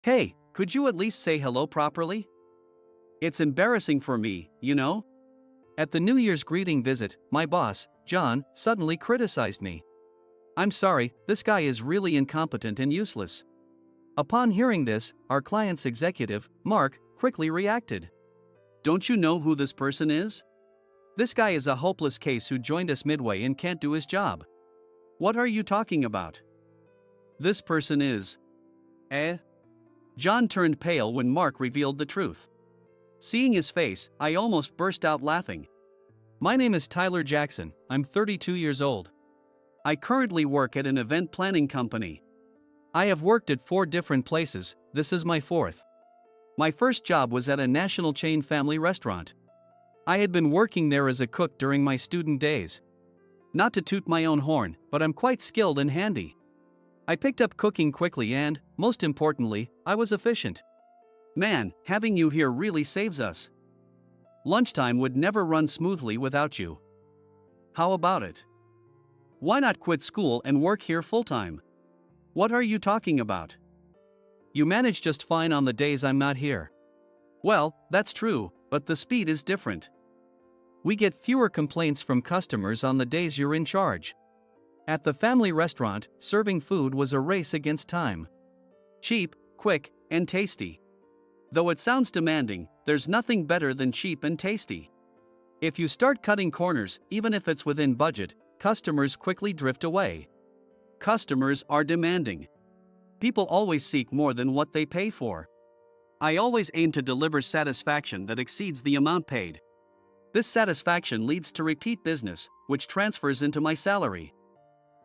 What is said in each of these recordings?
Hey, could you at least say hello properly? It's embarrassing for me, you know? At the New Year's greeting visit, my boss, John, suddenly criticized me. I'm sorry, this guy is really incompetent and useless. Upon hearing this, our client's executive, Mark, quickly reacted. Don't you know who this person is? This guy is a hopeless case who joined us midway and can't do his job. What are you talking about? This person is. Eh? John turned pale when Mark revealed the truth. Seeing his face, I almost burst out laughing. My name is Tyler Jackson, I'm 32 years old. I currently work at an event planning company. I have worked at 4 different places, this is my 4th. My first job was at a national chain family restaurant. I had been working there as a cook during my student days. Not to toot my own horn, but I'm quite skilled and handy. I picked up cooking quickly and, most importantly, I was efficient. Man, having you here really saves us. Lunchtime would never run smoothly without you. How about it? Why not quit school and work here full-time? What are you talking about? You manage just fine on the days I'm not here. Well, that's true, but the speed is different. We get fewer complaints from customers on the days you're in charge. At the family restaurant, serving food was a race against time. Cheap, quick, and tasty. Though it sounds demanding, there's nothing better than cheap and tasty. If you start cutting corners, even if it's within budget, customers quickly drift away. Customers are demanding. People always seek more than what they pay for. I always aim to deliver satisfaction that exceeds the amount paid. This satisfaction leads to repeat business, which transfers into my salary.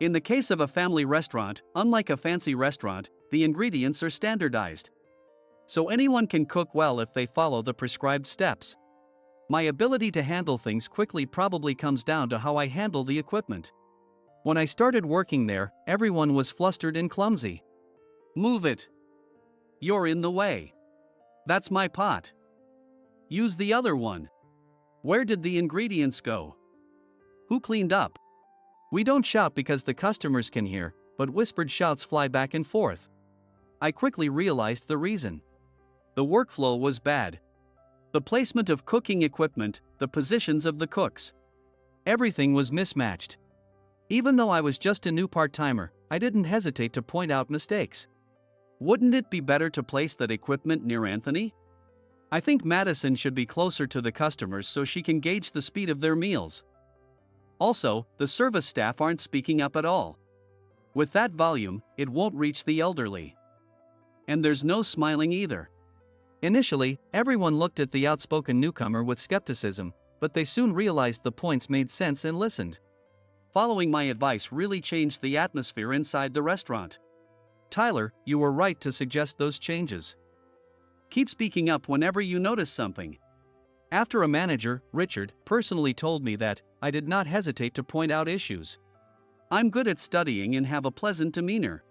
In the case of a family restaurant, unlike a fancy restaurant, the ingredients are standardized. So anyone can cook well if they follow the prescribed steps. My ability to handle things quickly probably comes down to how I handle the equipment. When I started working there, everyone was flustered and clumsy. Move it. You're in the way. That's my pot. Use the other one. Where did the ingredients go? Who cleaned up? We don't shout because the customers can hear, but whispered shouts fly back and forth. I quickly realized the reason. The workflow was bad. The placement of cooking equipment, the positions of the cooks. Everything was mismatched. Even though I was just a new part-timer, I didn't hesitate to point out mistakes. Wouldn't it be better to place that equipment near Anthony? I think Madison should be closer to the customers so she can gauge the speed of their meals. Also, the service staff aren't speaking up at all. With that volume, it won't reach the elderly. And there's no smiling either. Initially, everyone looked at the outspoken newcomer with skepticism, but they soon realized the points made sense and listened. Following my advice really changed the atmosphere inside the restaurant. Tyler, you were right to suggest those changes. Keep speaking up whenever you notice something. After a manager, Richard, personally told me that I did not hesitate to point out issues. I'm good at studying and have a pleasant demeanor.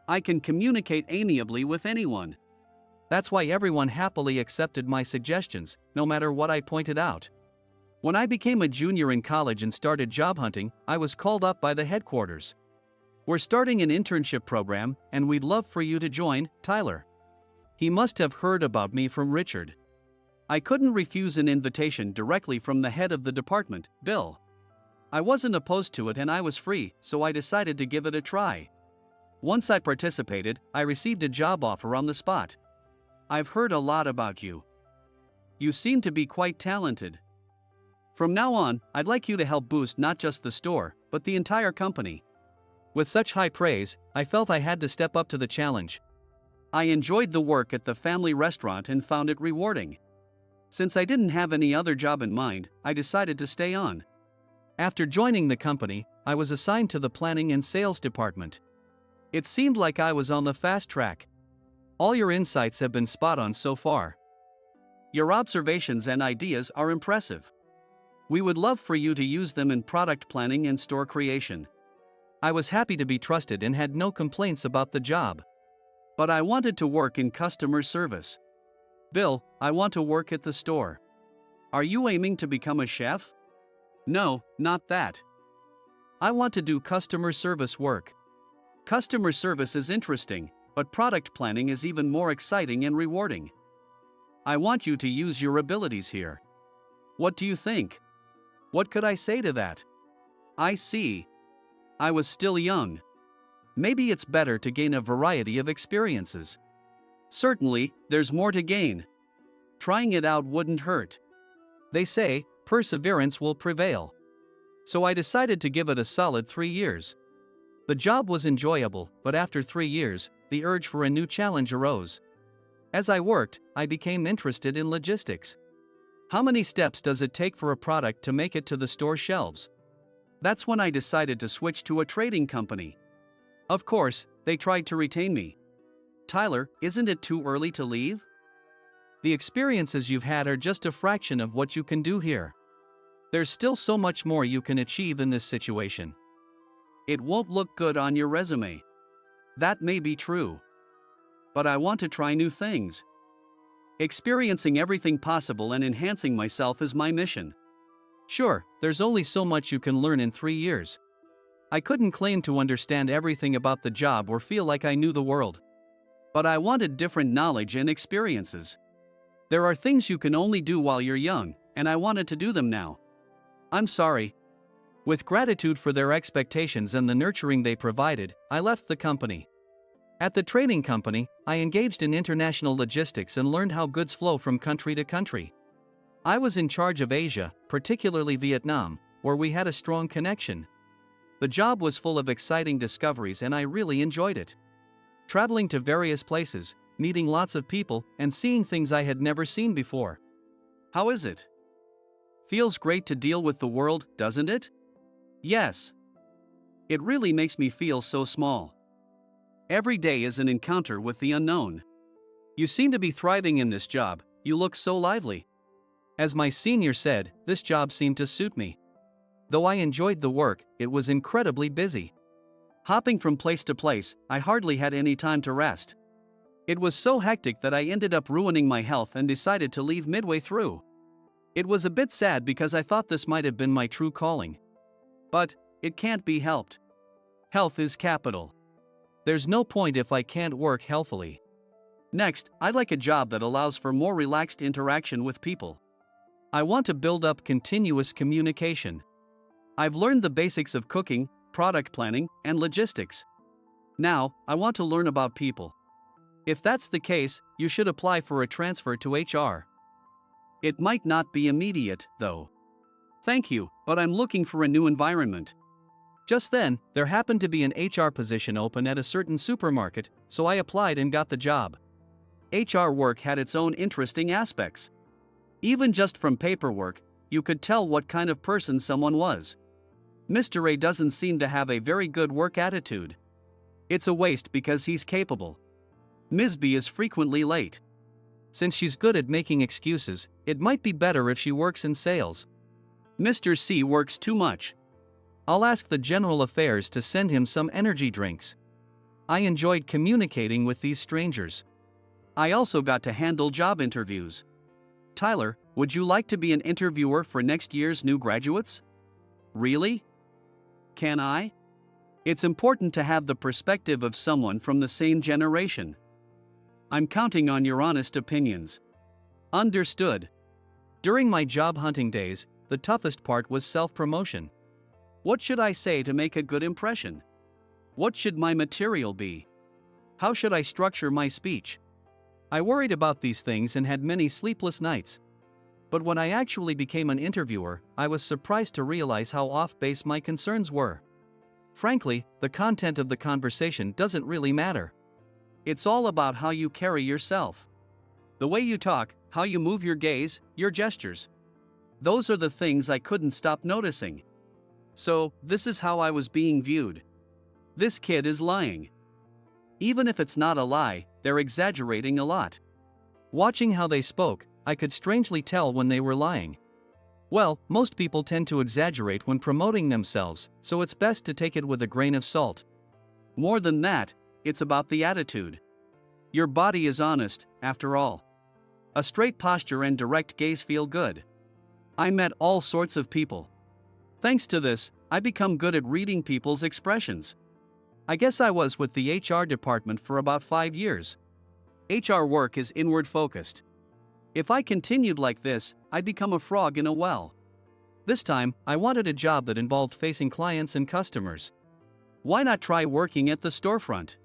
I can communicate amiably with anyone. That's why everyone happily accepted my suggestions, no matter what I pointed out. When I became a junior in college and started job hunting, I was called up by the headquarters. We're starting an internship program, and we'd love for you to join, Tyler. He must have heard about me from Richard. I couldn't refuse an invitation directly from the head of the department, Bill. I wasn't opposed to it and I was free, so I decided to give it a try. Once I participated, I received a job offer on the spot. I've heard a lot about you. You seem to be quite talented. From now on, I'd like you to help boost not just the store, but the entire company. With such high praise, I felt I had to step up to the challenge. I enjoyed the work at the family restaurant and found it rewarding. Since I didn't have any other job in mind, I decided to stay on. After joining the company, I was assigned to the planning and sales department. It seemed like I was on the fast track. All your insights have been spot on so far. Your observations and ideas are impressive. We would love for you to use them in product planning and store creation. I was happy to be trusted and had no complaints about the job. But I wanted to work in customer service. Bill, I want to work at the store. Are you aiming to become a chef? No, not that. I want to do customer service work. Customer service is interesting, but product planning is even more exciting and rewarding. I want you to use your abilities here. What do you think? What could I say to that? I see. I was still young. Maybe it's better to gain a variety of experiences. Certainly, there's more to gain. Trying it out wouldn't hurt. They say, perseverance will prevail. So I decided to give it a solid 3 years. The job was enjoyable, but after 3 years, the urge for a new challenge arose. As I worked, I became interested in logistics. How many steps does it take for a product to make it to the store shelves? That's when I decided to switch to a trading company. Of course, they tried to retain me. Tyler, isn't it too early to leave? The experiences you've had are just a fraction of what you can do here. There's still so much more you can achieve in this situation. It won't look good on your resume. That may be true. But I want to try new things. Experiencing everything possible and enhancing myself is my mission. Sure, there's only so much you can learn in 3 years. I couldn't claim to understand everything about the job or feel like I knew the world. But I wanted different knowledge and experiences. There are things you can only do while you're young, and I wanted to do them now. I'm sorry. With gratitude for their expectations and the nurturing they provided, I left the company. At the trading company, I engaged in international logistics and learned how goods flow from country to country. I was in charge of Asia, particularly Vietnam, where we had a strong connection. The job was full of exciting discoveries and I really enjoyed it. Traveling to various places, meeting lots of people, and seeing things I had never seen before. How is it? Feels great to deal with the world, doesn't it? Yes. It really makes me feel so small. Every day is an encounter with the unknown. You seem to be thriving in this job, you look so lively. As my senior said, this job seemed to suit me. Though I enjoyed the work, it was incredibly busy. Hopping from place to place, I hardly had any time to rest. It was so hectic that I ended up ruining my health and decided to leave midway through. It was a bit sad because I thought this might have been my true calling. But it can't be helped. Health is capital. There's no point if I can't work healthily. Next, I'd like a job that allows for more relaxed interaction with people. I want to build up continuous communication. I've learned the basics of cooking, product planning, and logistics. Now, I want to learn about people. If that's the case, you should apply for a transfer to HR. It might not be immediate, though. Thank you, but I'm looking for a new environment. Just then, there happened to be an HR position open at a certain supermarket, so I applied and got the job. HR work had its own interesting aspects. Even just from paperwork, you could tell what kind of person someone was. Mr. A doesn't seem to have a very good work attitude. It's a waste because he's capable. Ms. B is frequently late. Since she's good at making excuses, it might be better if she works in sales. Mr. C works too much. I'll ask the general affairs to send him some energy drinks. I enjoyed communicating with these strangers. I also got to handle job interviews. Tyler, would you like to be an interviewer for next year's new graduates? Really? Can I? It's important to have the perspective of someone from the same generation. I'm counting on your honest opinions. Understood. During my job hunting days, the toughest part was self-promotion. What should I say to make a good impression? What should my material be? How should I structure my speech? I worried about these things and had many sleepless nights. But when I actually became an interviewer, I was surprised to realize how off-base my concerns were. Frankly, the content of the conversation doesn't really matter. It's all about how you carry yourself. The way you talk, how you move your gaze, your gestures. Those are the things I couldn't stop noticing. So, this is how I was being viewed. This kid is lying. Even if it's not a lie, they're exaggerating a lot. Watching how they spoke, I could strangely tell when they were lying. Well, most people tend to exaggerate when promoting themselves, so it's best to take it with a grain of salt. More than that, it's about the attitude. Your body is honest, after all. A straight posture and direct gaze feel good. I met all sorts of people. Thanks to this, I become good at reading people's expressions. I guess I was with the HR department for about 5 years. HR work is inward focused. If I continued like this, I'd become a frog in a well. This time, I wanted a job that involved facing clients and customers. Why not try working at the storefront?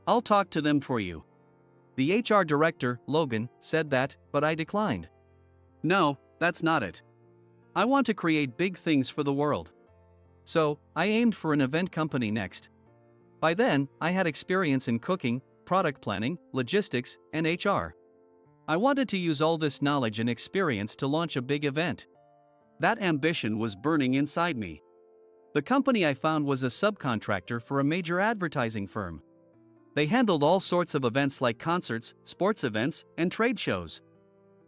I'll talk to them for you. The HR director, Logan, said that, but I declined. No, that's not it. I want to create big things for the world. So, I aimed for an event company next. By then, I had experience in cooking, product planning, logistics, and HR. I wanted to use all this knowledge and experience to launch a big event. That ambition was burning inside me. The company I found was a subcontractor for a major advertising firm. They handled all sorts of events like concerts, sports events, and trade shows.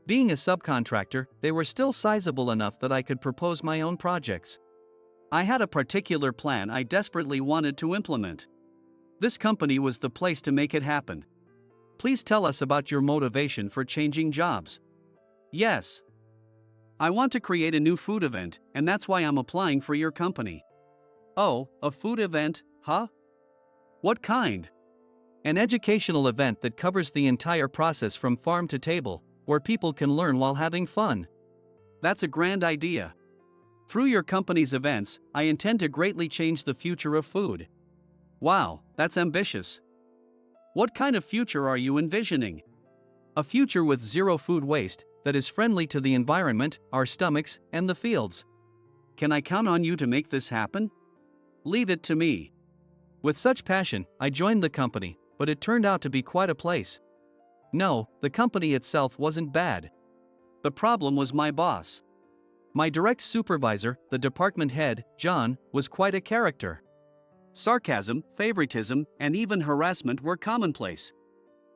Being a subcontractor, they were still sizable enough that I could propose my own projects. I had a particular plan I desperately wanted to implement. This company was the place to make it happen. Please tell us about your motivation for changing jobs. Yes. I want to create a new food event, and that's why I'm applying for your company. Oh, a food event, huh? What kind? An educational event that covers the entire process from farm to table, where people can learn while having fun. That's a grand idea. Through your company's events, I intend to greatly change the future of food. Wow, that's ambitious. What kind of future are you envisioning? A future with zero food waste, that is friendly to the environment, our stomachs, and the fields. Can I count on you to make this happen? Leave it to me. With such passion, I joined the company, but it turned out to be quite a place. No, the company itself wasn't bad. The problem was my boss. My direct supervisor, the department head, John, was quite a character. Sarcasm, favoritism, and even harassment were commonplace.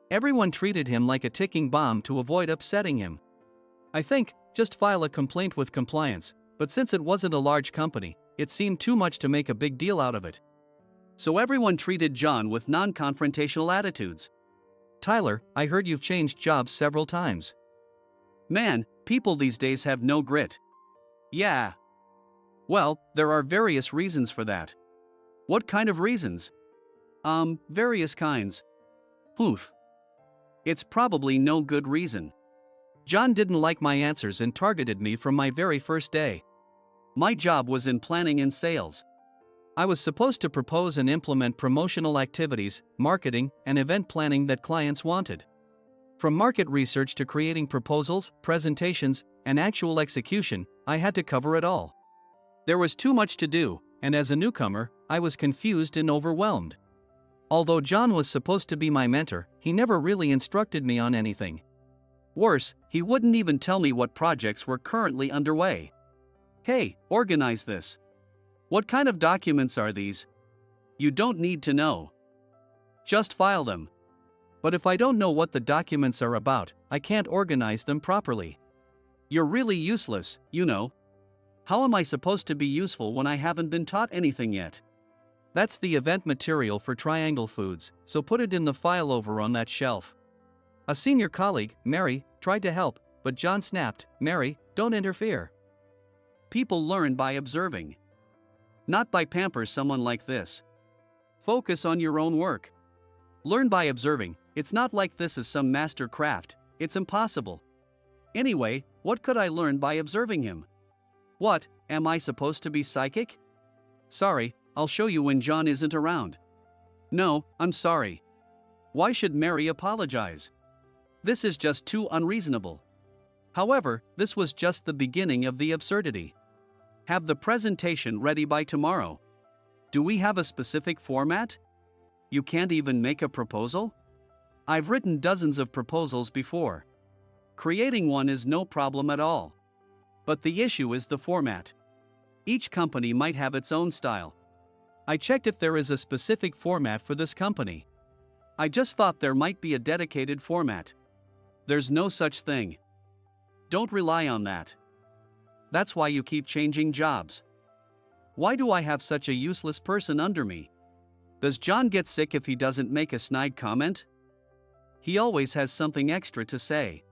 Everyone treated him like a ticking bomb to avoid upsetting him. I think, just file a complaint with compliance, but since it wasn't a large company, it seemed too much to make a big deal out of it. So everyone treated John with non-confrontational attitudes. Tyler, I heard you've changed jobs several times. Man, people these days have no grit. Yeah. Well, there are various reasons for that. What kind of reasons? Various kinds. Poof. It's probably no good reason. John didn't like my answers and targeted me from my very first day. My job was in planning and sales. I was supposed to propose and implement promotional activities, marketing, and event planning that clients wanted. From market research to creating proposals, presentations, and actual execution, I had to cover it all. There was too much to do, and as a newcomer, I was confused and overwhelmed. Although John was supposed to be my mentor, he never really instructed me on anything. Worse, he wouldn't even tell me what projects were currently underway. Hey, organize this. What kind of documents are these? You don't need to know. Just file them. But if I don't know what the documents are about, I can't organize them properly. You're really useless, you know. How am I supposed to be useful when I haven't been taught anything yet? That's the event material for Triangle Foods, so put it in the file over on that shelf. A senior colleague, Mary, tried to help, but John snapped, "Mary, don't interfere." People learn by observing. Not by pamper someone like this. Focus on your own work. Learn by observing. It's not like this is some master craft, it's impossible. Anyway, what could I learn by observing him? What, am I supposed to be psychic? Sorry, I'll show you when John isn't around. No, I'm sorry. Why should Mary apologize? This is just too unreasonable. However, this was just the beginning of the absurdity. Have the presentation ready by tomorrow. Do we have a specific format? You can't even make a proposal? I've written dozens of proposals before. Creating one is no problem at all. But the issue is the format. Each company might have its own style. I checked if there is a specific format for this company. I just thought there might be a dedicated format. There's no such thing. Don't rely on that. That's why you keep changing jobs. Why do I have such a useless person under me? Does John get sick if he doesn't make a snide comment? He always has something extra to say.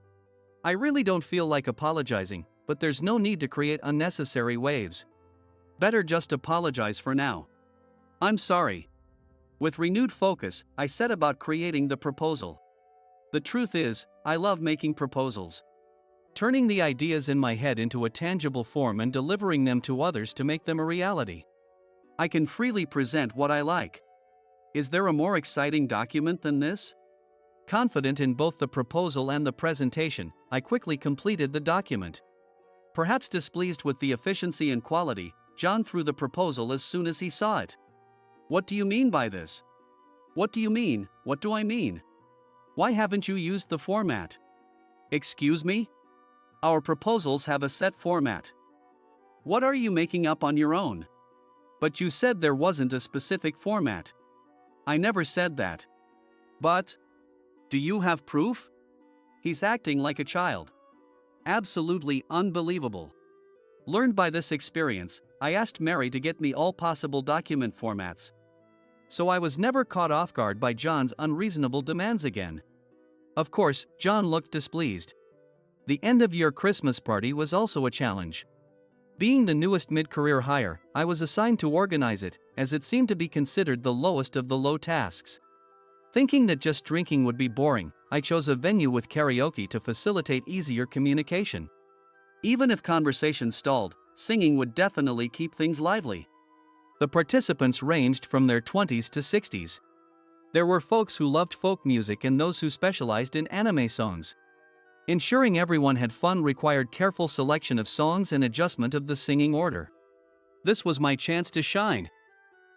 I really don't feel like apologizing, but there's no need to create unnecessary waves. Better just apologize for now. I'm sorry. With renewed focus, I set about creating the proposal. The truth is, I love making proposals. Turning the ideas in my head into a tangible form and delivering them to others to make them a reality. I can freely present what I like. Is there a more exciting document than this? Confident in both the proposal and the presentation, I quickly completed the document. Perhaps displeased with the efficiency and quality, John threw the proposal as soon as he saw it. What do you mean by this? What do you mean? What do I mean? Why haven't you used the format? Excuse me? Our proposals have a set format. What are you making up on your own? But you said there wasn't a specific format. I never said that. But, do you have proof? He's acting like a child. Absolutely unbelievable. Learned by this experience, I asked Mary to get me all possible document formats. So I was never caught off guard by John's unreasonable demands again. Of course, John looked displeased. The end-of-year Christmas party was also a challenge. Being the newest mid-career hire, I was assigned to organize it, as it seemed to be considered the lowest of the low tasks. Thinking that just drinking would be boring, I chose a venue with karaoke to facilitate easier communication. Even if conversation stalled, singing would definitely keep things lively. The participants ranged from their 20s to 60s. There were folks who loved folk music and those who specialized in anime songs. Ensuring everyone had fun required careful selection of songs and adjustment of the singing order. This was my chance to shine.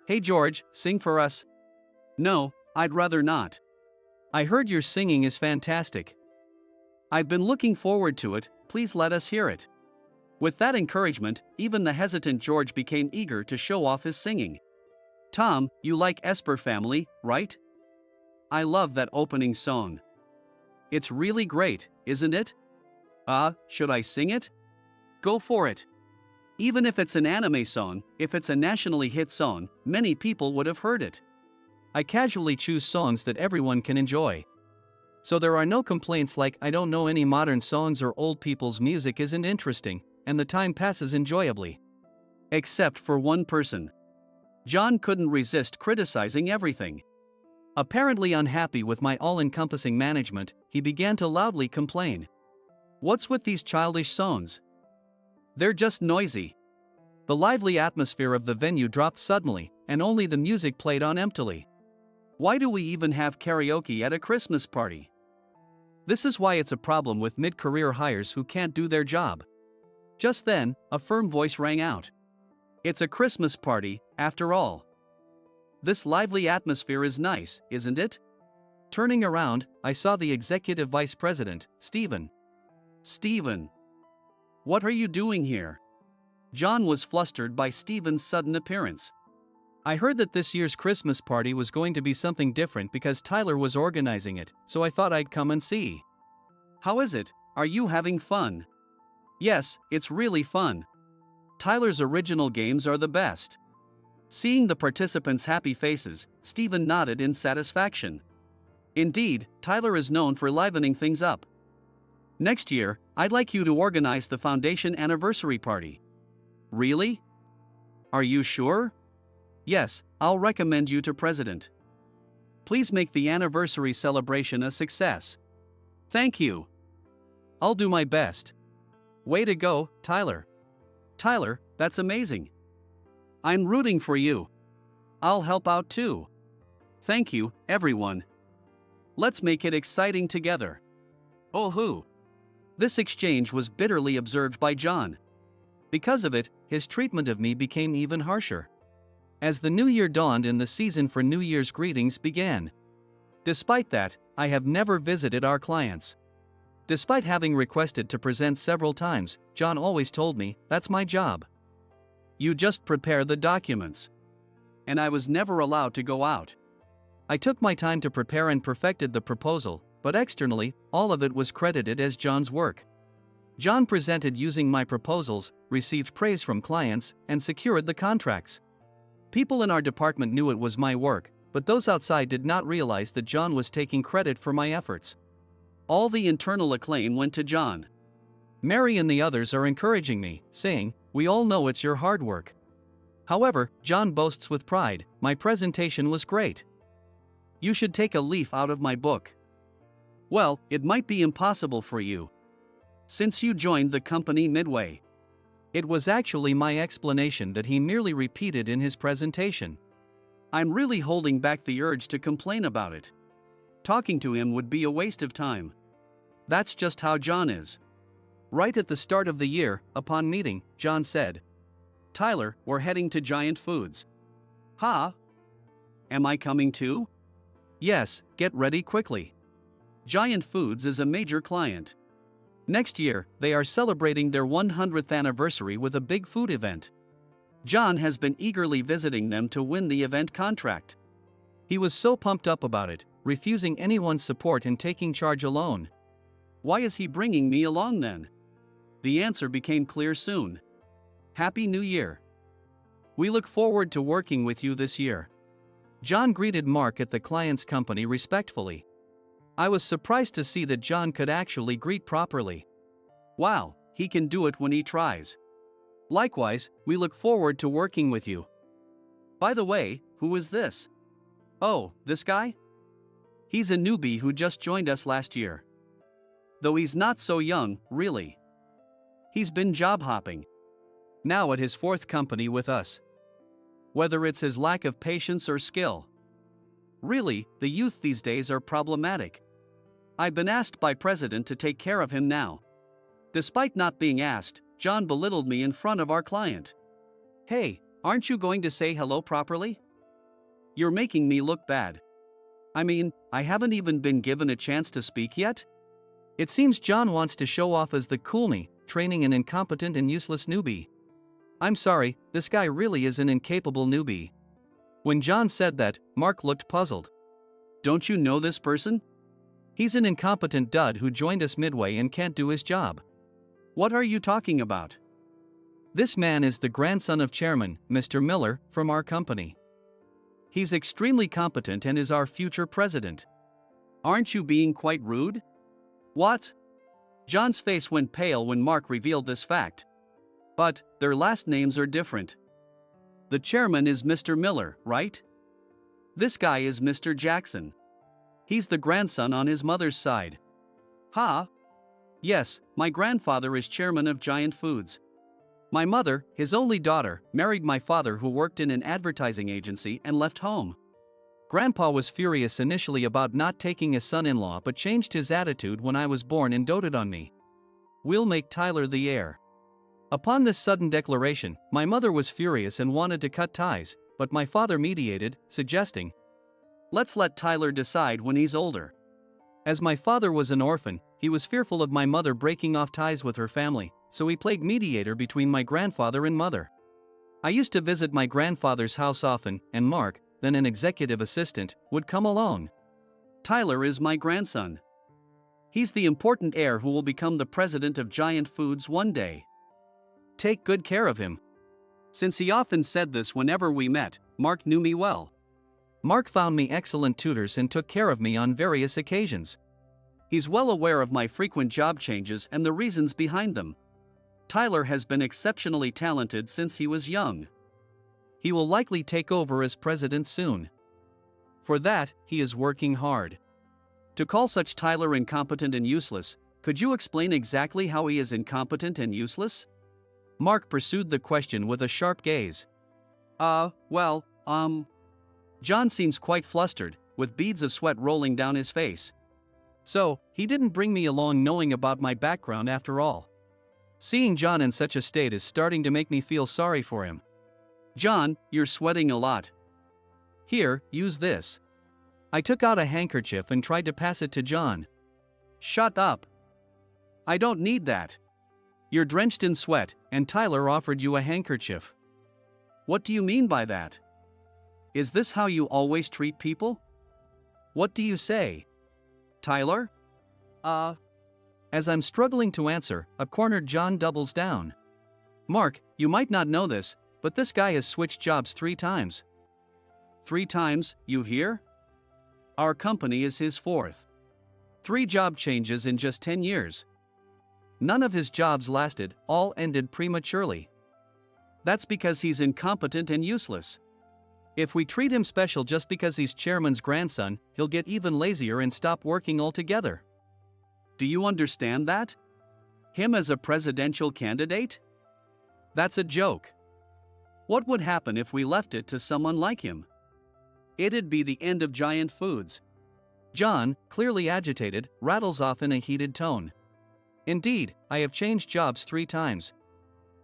Hey George, sing for us. No, I'd rather not. I heard your singing is fantastic. I've been looking forward to it, please let us hear it. With that encouragement, even the hesitant George became eager to show off his singing. Tom, you like Esper Family, right? I love that opening song. It's really great, isn't it? Should I sing it? Go for it. Even if it's an anime song, if it's a nationally hit song, many people would have heard it. I casually choose songs that everyone can enjoy. So there are no complaints like I don't know any modern songs or old people's music isn't interesting, and the time passes enjoyably. Except for one person. John couldn't resist criticizing everything. Apparently unhappy with my all-encompassing management, he began to loudly complain. What's with these childish songs? They're just noisy. The lively atmosphere of the venue dropped suddenly, and only the music played on emptily. Why do we even have karaoke at a Christmas party? This is why it's a problem with mid-career hires who can't do their job. Just then, a firm voice rang out. It's a Christmas party, after all. This lively atmosphere is nice, isn't it? Turning around, I saw the executive vice president, Stephen. Stephen. What are you doing here? John was flustered by Stephen's sudden appearance. I heard that this year's Christmas party was going to be something different because Tyler was organizing it, so I thought I'd come and see. How is it? Are you having fun? Yes, it's really fun. Tyler's original games are the best. Seeing the participants' happy faces, Stephen nodded in satisfaction. Indeed, Tyler is known for livening things up. Next year, I'd like you to organize the foundation anniversary party. Really? Are you sure? Yes, I'll recommend you to President. Please make the anniversary celebration a success. Thank you. I'll do my best. Way to go, Tyler. Tyler, that's amazing. I'm rooting for you. I'll help out too. Thank you, everyone. Let's make it exciting together. Oh hoo. This exchange was bitterly observed by John. Because of it, his treatment of me became even harsher. As the new year dawned and the season for New Year's greetings began. Despite that, I have never visited our clients. Despite having requested to present several times, John always told me, that's my job. You just prepare the documents. And I was never allowed to go out. I took my time to prepare and perfected the proposal, but externally, all of it was credited as John's work. John presented using my proposals, received praise from clients, and secured the contracts. People in our department knew it was my work, but those outside did not realize that John was taking credit for my efforts. All the internal acclaim went to John. Mary and the others are encouraging me, saying, we all know it's your hard work. However, John boasts with pride, my presentation was great. You should take a leaf out of my book. Well, it might be impossible for you, since you joined the company midway. It was actually my explanation that he merely repeated in his presentation. I'm really holding back the urge to complain about it. Talking to him would be a waste of time. That's just how John is. Right at the start of the year, upon meeting, John said, "Tyler, we're heading to Giant Foods." "Huh? Am I coming too?" "Yes, get ready quickly. Giant Foods is a major client. Next year, they are celebrating their 100th anniversary with a big food event. John has been eagerly visiting them to win the event contract. He was so pumped up about it, refusing anyone's support and taking charge alone. Why is he bringing me along then?" The answer became clear soon. Happy New Year. We look forward to working with you this year. John greeted Mark at the client's company respectfully. I was surprised to see that John could actually greet properly. Wow, he can do it when he tries. Likewise, we look forward to working with you. By the way, who is this? Oh, this guy? He's a newbie who just joined us last year. Though he's not so young, really. He's been job hopping. Now at his fourth company with us. Whether it's his lack of patience or skill. Really, the youth these days are problematic. I've been asked by President to take care of him now. Despite not being asked, John belittled me in front of our client. Hey, aren't you going to say hello properly? You're making me look bad. I mean, I haven't even been given a chance to speak yet? It seems John wants to show off as the cool me, training an incompetent and useless newbie. I'm sorry, this guy really is an incapable newbie. When John said that, Mark looked puzzled. Don't you know this person? He's an incompetent dud who joined us midway and can't do his job. What are you talking about? This man is the grandson of Chairman, Mr. Miller, from our company. He's extremely competent and is our future president. Aren't you being quite rude? What? John's face went pale when Mark revealed this fact. But, their last names are different. The chairman is Mr. Miller, right? This guy is Mr. Jackson. He's the grandson on his mother's side. Huh? Yes, my grandfather is chairman of Giant Foods. My mother, his only daughter, married my father who worked in an advertising agency and left home. Grandpa was furious initially about not taking a son-in-law but changed his attitude when I was born and doted on me. We'll make Tyler the heir. Upon this sudden declaration, my mother was furious and wanted to cut ties, but my father mediated, suggesting, "Let's let Tyler decide when he's older." As my father was an orphan, he was fearful of my mother breaking off ties with her family, so he played mediator between my grandfather and mother. I used to visit my grandfather's house often, and Mark, then an executive assistant, would come along. Tyler is my grandson. He's the important heir who will become the president of Giant Foods one day. Take good care of him. Since he often said this whenever we met, Mark knew me well. Mark found me excellent tutors and took care of me on various occasions. He's well aware of my frequent job changes and the reasons behind them. Tyler has been exceptionally talented since he was young. He will likely take over as president soon. For that, he is working hard. To call such Tyler incompetent and useless, could you explain exactly how he is incompetent and useless? Mark pursued the question with a sharp gaze. John seems quite flustered, with beads of sweat rolling down his face. So, he didn't bring me along knowing about my background after all. Seeing John in such a state is starting to make me feel sorry for him. John, you're sweating a lot. Here, use this. I took out a handkerchief and tried to pass it to John. Shut up. I don't need that. You're drenched in sweat, and Tyler offered you a handkerchief. What do you mean by that? Is this how you always treat people? What do you say? Tyler? As I'm struggling to answer, a cornered John doubles down. Mark, you might not know this, but this guy has switched jobs 3 times. 3 times, you hear? Our company is his 4th. 3 job changes in just 10 years. None of his jobs lasted, all ended prematurely. That's because he's incompetent and useless. If we treat him special just because he's chairman's grandson, he'll get even lazier and stop working altogether. Do you understand that? Him as a presidential candidate? That's a joke. What would happen if we left it to someone like him? It'd be the end of Giant Foods. John, clearly agitated, rattles off in a heated tone. Indeed, I have changed jobs 3 times.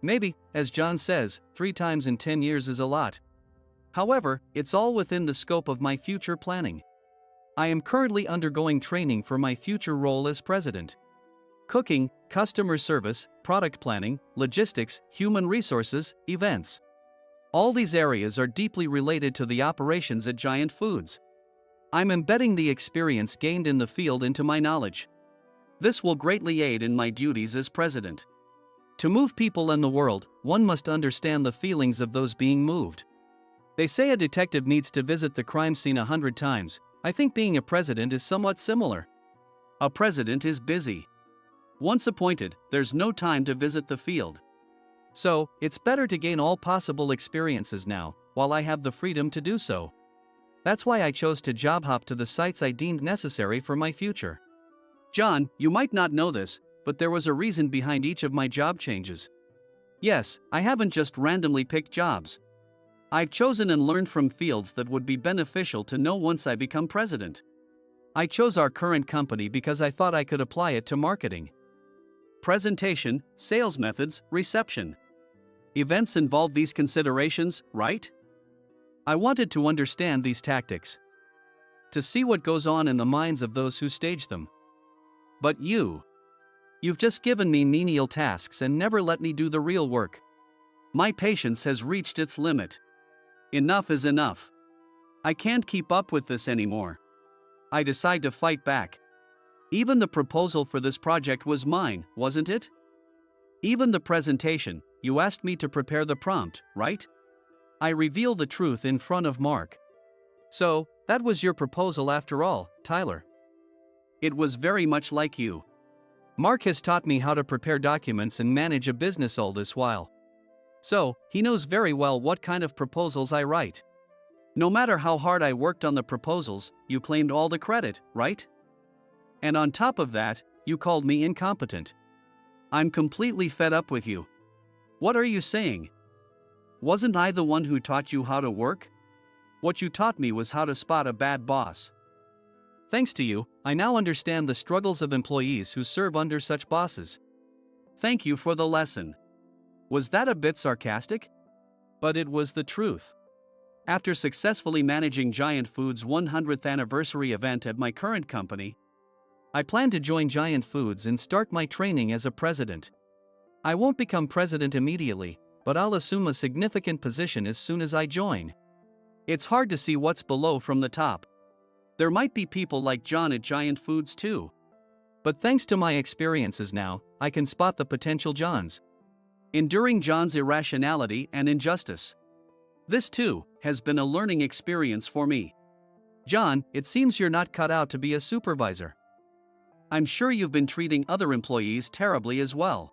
Maybe, as John says, 3 times in 10 years is a lot. However, it's all within the scope of my future planning. I am currently undergoing training for my future role as president. Cooking, customer service, product planning, logistics, human resources, events. All these areas are deeply related to the operations at Giant Foods. I'm embedding the experience gained in the field into my knowledge. This will greatly aid in my duties as president. To move people in the world, one must understand the feelings of those being moved. They say a detective needs to visit the crime scene 100 times. I think being a president is somewhat similar. A president is busy. Once appointed, there's no time to visit the field. So, it's better to gain all possible experiences now, while I have the freedom to do so. That's why I chose to job hop to the sites I deemed necessary for my future. John, you might not know this, but there was a reason behind each of my job changes. Yes, I haven't just randomly picked jobs. I've chosen and learned from fields that would be beneficial to know once I become president. I chose our current company because I thought I could apply it to marketing. Presentation, sales methods, reception. Events involve these considerations, right? I wanted to understand these tactics. To see what goes on in the minds of those who stage them. But you've just given me menial tasks and never let me do the real work. My patience has reached its limit. Enough is enough. I can't keep up with this anymore. I decide to fight back. Even the proposal for this project was mine, wasn't it? Even the presentation, you asked me to prepare the prompt, right? I reveal the truth in front of Mark. So, that was your proposal after all, Tyler. It was very much like you. Mark has taught me how to prepare documents and manage a business all this while. So, he knows very well what kind of proposals I write. No matter how hard I worked on the proposals, you claimed all the credit, right? And on top of that, you called me incompetent. I'm completely fed up with you. What are you saying? Wasn't I the one who taught you how to work? What you taught me was how to spot a bad boss. Thanks to you, I now understand the struggles of employees who serve under such bosses. Thank you for the lesson. Was that a bit sarcastic? But it was the truth. After successfully managing Giant Foods' 100th anniversary event at my current company, I plan to join Giant Foods and start my training as a president. I won't become president immediately, but I'll assume a significant position as soon as I join. It's hard to see what's below from the top. There might be people like John at Giant Foods too. But thanks to my experiences now, I can spot the potential Johns. Enduring John's irrationality and injustice. This too has been a learning experience for me. John, it seems you're not cut out to be a supervisor. I'm sure you've been treating other employees terribly as well.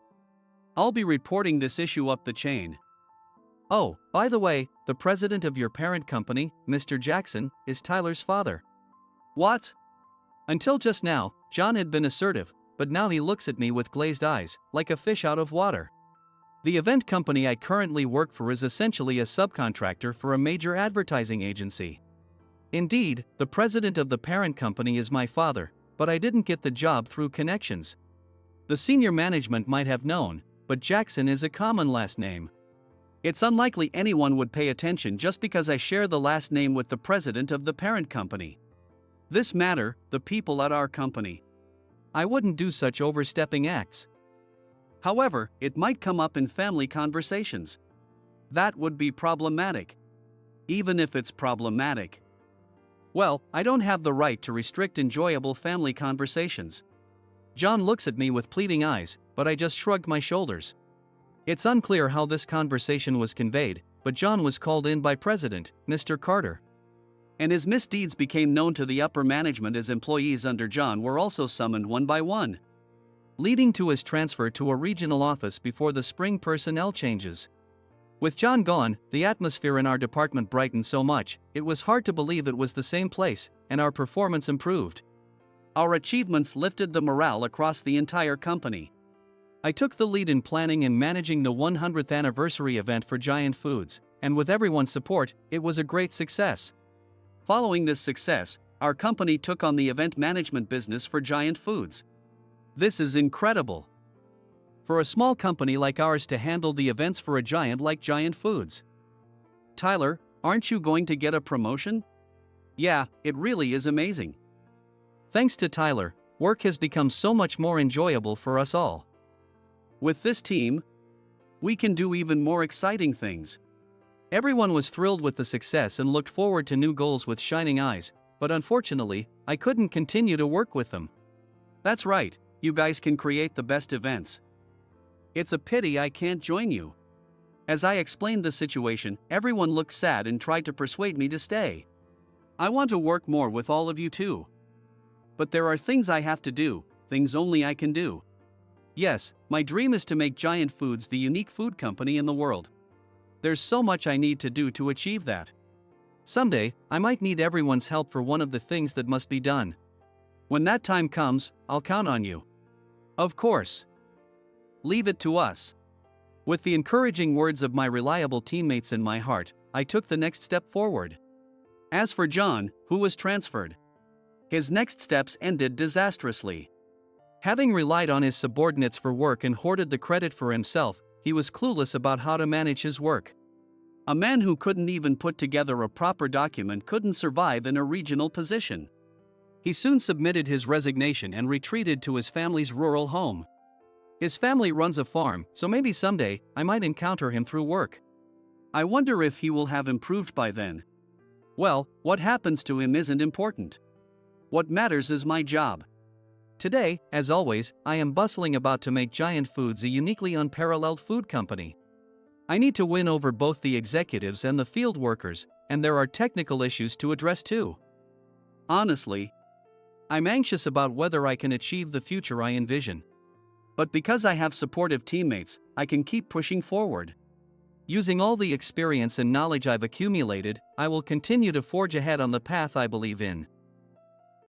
I'll be reporting this issue up the chain. Oh, by the way, the president of your parent company, Mr. Jackson, is Tyler's father. What? Until just now, John had been assertive, but now he looks at me with glazed eyes, like a fish out of water. The event company I currently work for is essentially a subcontractor for a major advertising agency. Indeed, the president of the parent company is my father, but I didn't get the job through connections. The senior management might have known, but Jackson is a common last name. It's unlikely anyone would pay attention just because I share the last name with the president of the parent company. This matter, the people at our company. I wouldn't do such overstepping acts. However, it might come up in family conversations. That would be problematic. Even if it's problematic. Well, I don't have the right to restrict enjoyable family conversations. John looks at me with pleading eyes, but I just shrugged my shoulders. It's unclear how this conversation was conveyed, but John was called in by President, Mr. Carter. And his misdeeds became known to the upper management as employees under John were also summoned one by one, leading to his transfer to a regional office before the spring personnel changes. With John gone, the atmosphere in our department brightened so much, it was hard to believe it was the same place, and our performance improved. Our achievements lifted the morale across the entire company. I took the lead in planning and managing the 100th anniversary event for Giant Foods, and with everyone's support, it was a great success. Following this success, our company took on the event management business for Giant Foods. This is incredible. For a small company like ours to handle the events for a giant like Giant Foods. Tyler, aren't you going to get a promotion? Yeah, it really is amazing. Thanks to Tyler, work has become so much more enjoyable for us all. With this team, we can do even more exciting things. Everyone was thrilled with the success and looked forward to new goals with shining eyes, but unfortunately, I couldn't continue to work with them. That's right, you guys can create the best events. It's a pity I can't join you. As I explained the situation, everyone looked sad and tried to persuade me to stay. I want to work more with all of you too. But there are things I have to do, things only I can do. Yes, my dream is to make Giant Foods the unique food company in the world. There's so much I need to do to achieve that. Someday, I might need everyone's help for one of the things that must be done. When that time comes, I'll count on you. Of course. Leave it to us. With the encouraging words of my reliable teammates in my heart, I took the next step forward. As for John, who was transferred, his next steps ended disastrously. Having relied on his subordinates for work and hoarded the credit for himself, he was clueless about how to manage his work. A man who couldn't even put together a proper document couldn't survive in a regional position. He soon submitted his resignation and retreated to his family's rural home. His family runs a farm, so maybe someday I might encounter him through work. I wonder if he will have improved by then. Well, what happens to him isn't important. What matters is my job. Today, as always, I am bustling about to make Giant Foods a uniquely unparalleled food company. I need to win over both the executives and the field workers, and there are technical issues to address too. Honestly, I'm anxious about whether I can achieve the future I envision. But because I have supportive teammates, I can keep pushing forward. Using all the experience and knowledge I've accumulated, I will continue to forge ahead on the path I believe in.